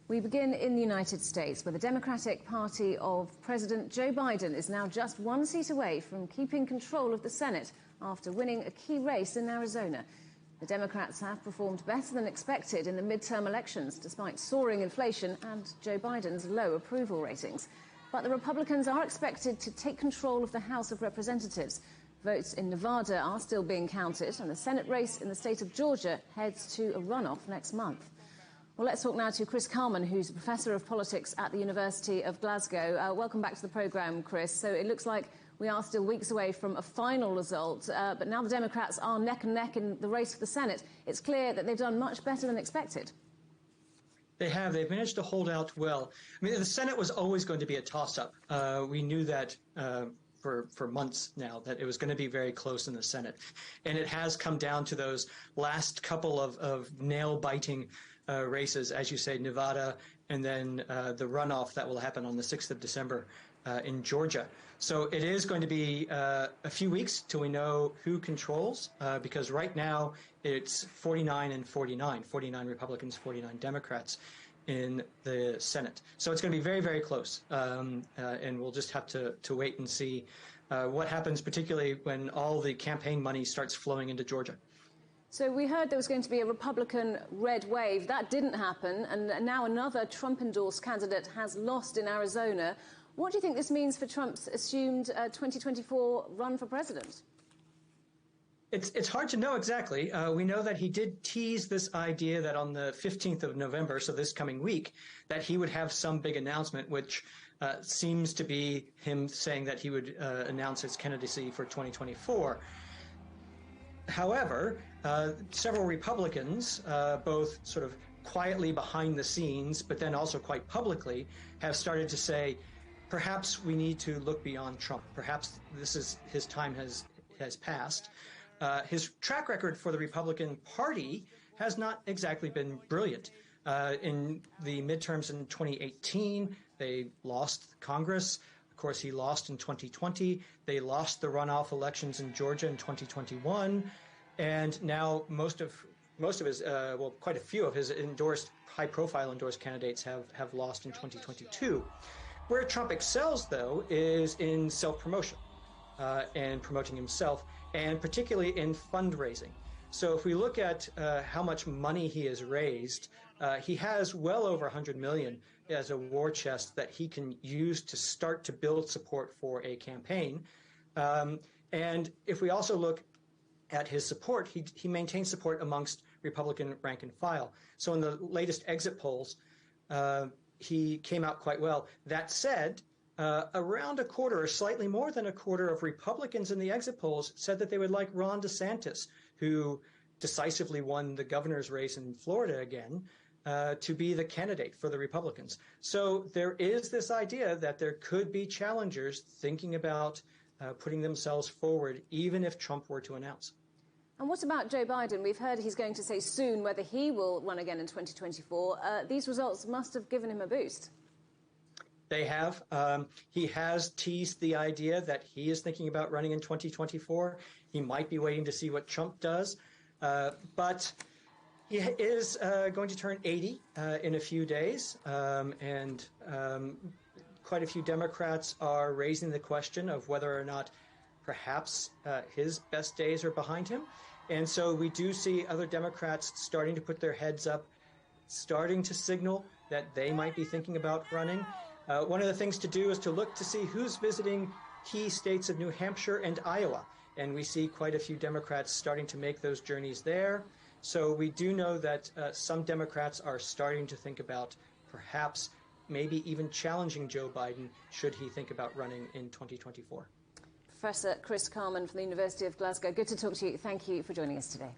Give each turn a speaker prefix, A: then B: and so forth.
A: We begin in the United States, where the Democratic Party of President Joe Biden is now just one seat away from keeping control of the Senate after winning a key race in Arizona. The Democrats have performed better than expected in the midterm elections, despite soaring inflation and Joe Biden's low approval ratings. But the Republicans are expected to take control of the House of Representatives. Votes in Nevada are still being counted, and the Senate race in the state of Georgia heads to a runoff next month. Well, let's talk now to Chris Carman, who's a professor of politics at the University of Glasgow. Welcome back to the programme, Chris. So it looks like we are still weeks away from a final result, but now the Democrats are neck and neck in the race for the Senate. It's clear that they've done much better than expected.
B: They have. They've managed to hold out well. I mean, the Senate was always going to be a toss-up. We knew that for months now, that it was going to be very close in the Senate. And it has come down to those last couple of nail-biting races, as you say, Nevada, and then the runoff that will happen on the 6th of December in Georgia. So it is going to be a few weeks till we know who controls, because right now it's 49 and 49, 49 Republicans, 49 Democrats in the Senate. So it's going to be very, very close, and we'll just have to wait and see what happens, particularly when all the campaign money starts flowing into Georgia.
A: So we heard there was going to be a Republican red wave. That didn't happen, and now another Trump-endorsed candidate has lost in Arizona. What do you think this means for Trump's assumed 2024 run for president?
B: It's hard to know exactly. We know that he did tease this idea that on the 15th of November, so this coming week, that he would have some big announcement, which seems to be him saying that he would announce his candidacy for 2024. However, several Republicans, both sort of quietly behind the scenes, but then also quite publicly, have started to say, perhaps we need to look beyond Trump. Perhaps his time has passed. His track record for the Republican Party has not exactly been brilliant. In the midterms in 2018, they lost Congress. Of course, he lost in 2020. They lost the runoff elections in Georgia in 2021. And now most of his, well, quite a few of his high-profile endorsed candidates have lost in 2022. Where Trump excels, though, is in self-promotion and promoting himself, and particularly in fundraising. So if we look at how much money he has raised, he has well over $100 million as a war chest that he can use to start to build support for a campaign. And if we also look at his support, he maintains support amongst Republican rank and file. So in the latest exit polls, he came out quite well. That said, around a quarter, or slightly more than a quarter, of Republicans in the exit polls said that they would like Ron DeSantis, who decisively won the governor's race in Florida again, to be the candidate for the Republicans. So there is this idea that there could be challengers thinking about putting themselves forward, even if Trump were to announce.
A: And what about Joe Biden? We've heard he's going to say soon whether he will run again in 2024. These results must have given him a boost.
B: They have. He has teased the idea that he is thinking about running in 2024. He might be waiting to see what Trump does. But he is going to turn 80 in a few days. And quite a few Democrats are raising the question of whether or not perhaps his best days are behind him. And so we do see other Democrats starting to put their heads up, starting to signal that they might be thinking about running. One of the things to do is to look to see who's visiting key states of New Hampshire and Iowa. And we see quite a few Democrats starting to make those journeys there. So we do know that some Democrats are starting to think about perhaps maybe even challenging Joe Biden should he think about running in 2024.
A: Professor Chris Carman from the University of Glasgow, good to talk to you. Thank you for joining us today.